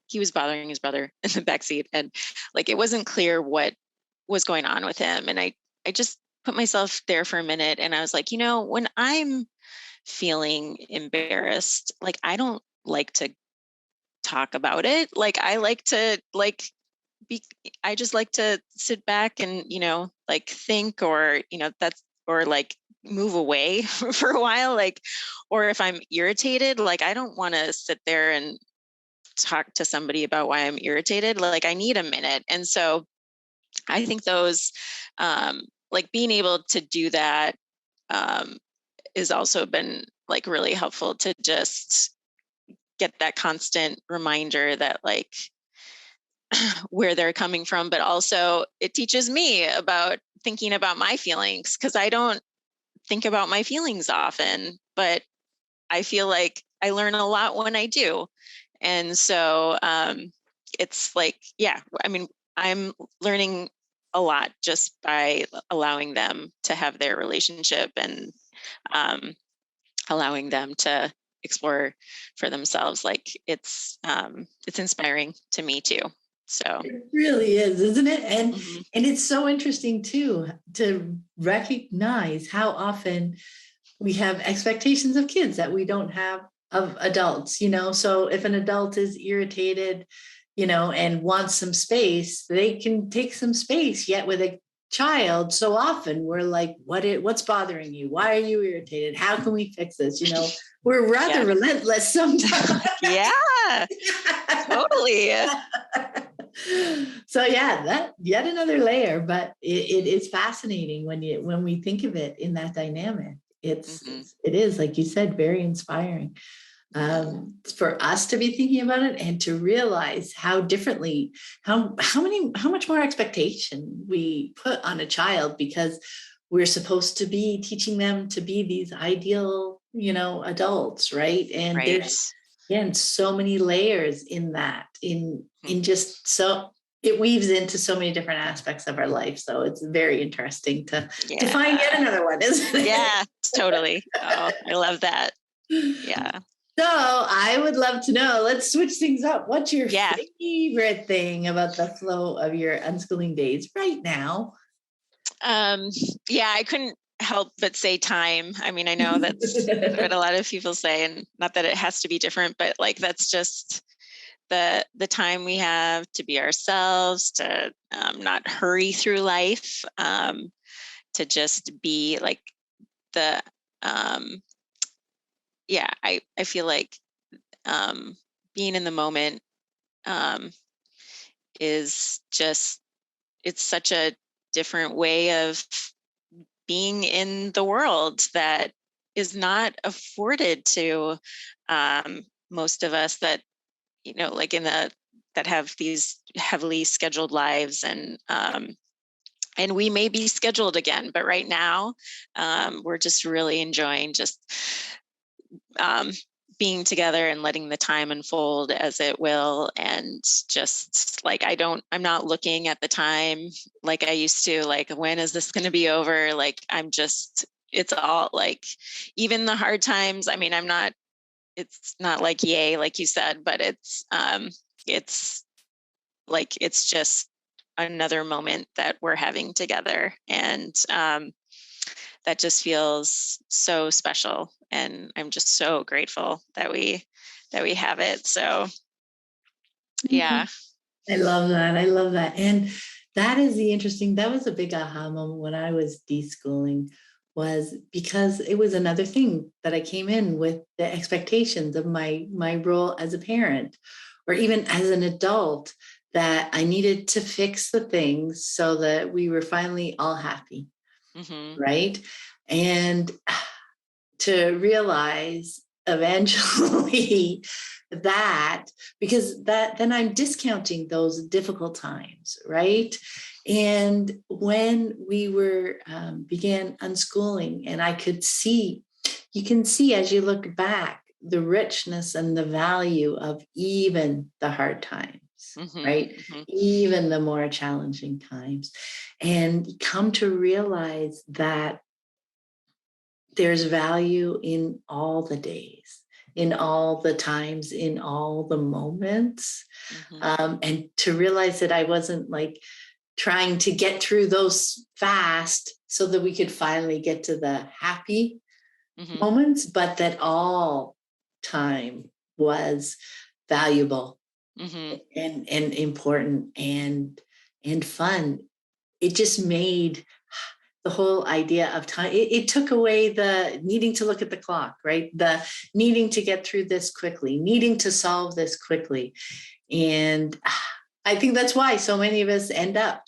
he was bothering his brother in the backseat, and like it wasn't clear what was going on with him. And I just put myself there for a minute, and I was like, when I'm feeling embarrassed, like I don't like to talk about it. Like I like to be I just like to sit back and, like think, or, that's, or like move away for a while. Like, or if I'm irritated, like I don't want to sit there and talk to somebody about why I'm irritated. Like I need a minute. And so I think those, like being able to do that, um, is also been like really helpful to just get that constant reminder that like where they're coming from, but also it teaches me about thinking about my feelings, because I don't think about my feelings often, but I feel like I learn a lot when I do. And so it's like, yeah, I mean, I'm learning a lot just by allowing them to have their relationship, and um, allowing them to explore for themselves. Like it's inspiring to me too. So It really is, isn't it? And mhm. and it's so interesting too to recognize how often we have expectations of kids that we don't have of adults, So if an adult is irritated, and wants some space, they can take some space. Yet with a child, so often we're like, what's bothering you? Why are you irritated? How can we fix this? We're rather Yeah. relentless sometimes. Yeah, totally. So yeah, that yet another layer, but it is fascinating when we think of it in that dynamic. Hmm. It is, like you said, very inspiring, for us to be thinking about it and to realize how differently, how much more expectation we put on a child, because we're supposed to be teaching them to be these ideal, adults, right? And Right. there's, again, so many layers in that, in Mhm. just so it weaves into so many different aspects of our life. So it's very interesting to find Yeah. yet another one, isn't it? Yeah, totally. Oh, I love that. Yeah. So I would love to know, let's switch things up. What's your Yeah. favorite thing about the flow of your unschooling days right now? Um, yeah, I couldn't help but say time. I mean, I know that's what a lot of people say, and not that it has to be different, but like that's just the time we have to be ourselves, to not hurry through life, to just be like the yeah. I feel like um, being in the moment um, is just, it's such a different way of being in the world that is not afforded to most of us, that like in the that have these heavily scheduled lives, and we may be scheduled again, but right now we're just really enjoying just um, being together and letting the time unfold as it will. And just like, I'm not looking at the time like I used to, like, when is this going to be over? Like, it's all like, even the hard times. I mean, it's not like, yay, like you said, but it's like, it's just another moment that we're having together. And that just feels so special. And I'm just so grateful that we have it. So yeah. I love that. I love that. And that was a big aha moment when I was deschooling, was because it was another thing that I came in with the expectations of my role as a parent, or even as an adult, that I needed to fix the things so that we were finally all happy. Mm-hmm. Right. And to realize eventually that, because then I'm discounting those difficult times, right? And when we began unschooling, and you can see as you look back, the richness and the value of even the hard times, Mm-hmm. right? Mm-hmm. Even the more challenging times, and come to realize that there's value in all the days, in all the times, in all the moments. Mm-hmm. And to realize that I wasn't like trying to get through those fast so that we could finally get to the happy Mm-hmm. moments, but that all time was valuable, Mm-hmm. and important, and fun. It just made the whole idea of time, it took away the needing to look at the clock, right? The needing to get through this quickly, needing to solve this quickly. And I think that's why so many of us end up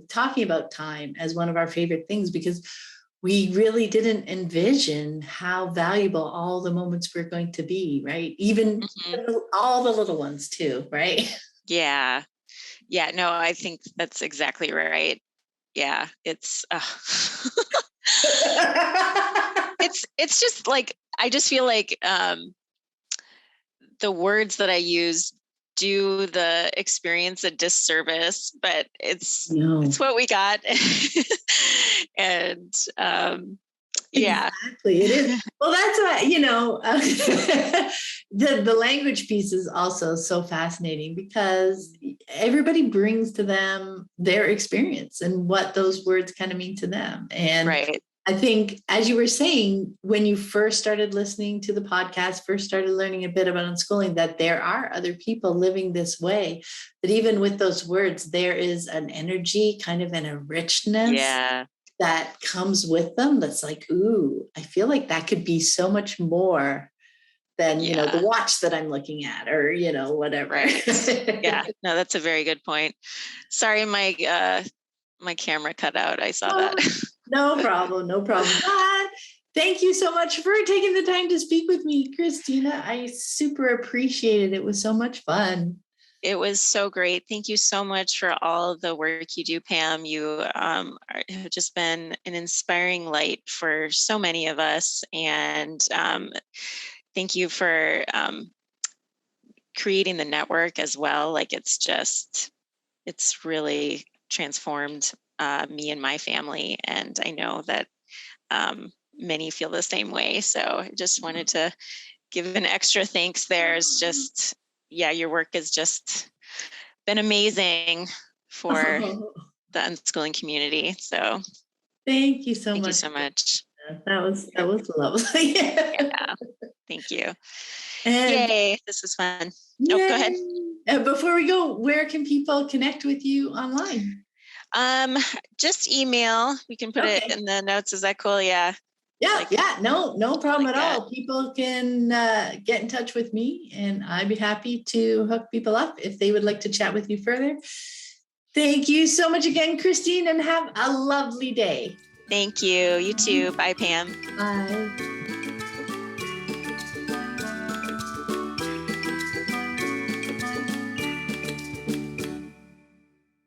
talking about time as one of our favorite things, because we really didn't envision how valuable all the moments were going to be, right? Even all the little ones too, right? Yeah. Yeah. No, I think that's exactly right. Yeah. It's it's just like, I just feel like the words that I use do the experience a disservice, but it's what we got. And yeah. Exactly, it is. Well, that's why, the language piece is also so fascinating, because everybody brings to them their experience and what those words kind of mean to them. And right. I think, as you were saying, when you first started listening to the podcast, first started learning a bit about unschooling, that there are other people living this way, that even with those words, there is an energy, kind of, and a richness. Yeah. That comes with them, that's like, ooh, I feel like that could be so much more than the watch that I'm looking at, or whatever. Right. Yeah. No, that's a very good point. Sorry, my camera cut out. I saw that. No problem. But thank you so much for taking the time to speak with me, Christina. I super appreciate it. It was so much fun. It was so great. Thank you so much for all the work you do, Pam. You have just been an inspiring light for so many of us. And thank you for creating the network as well. Like, it's really transformed me and my family. And I know that many feel the same way. So I just wanted to give an extra thanks there. It's just, your work has just been amazing for the unschooling community. So thank you so much. Thank you so much. That was lovely. Yeah. Thank you. And yay, this was fun. Yay. Oh, go ahead. Before we go, where can people connect with you online? Just email. We can put it in the notes. Is that cool? Yeah. No problem at all. People can get in touch with me, and I'd be happy to hook people up if they would like to chat with you further. Thank you so much again, Christine, and have a lovely day. Thank you. You too. Bye, Pam. Bye.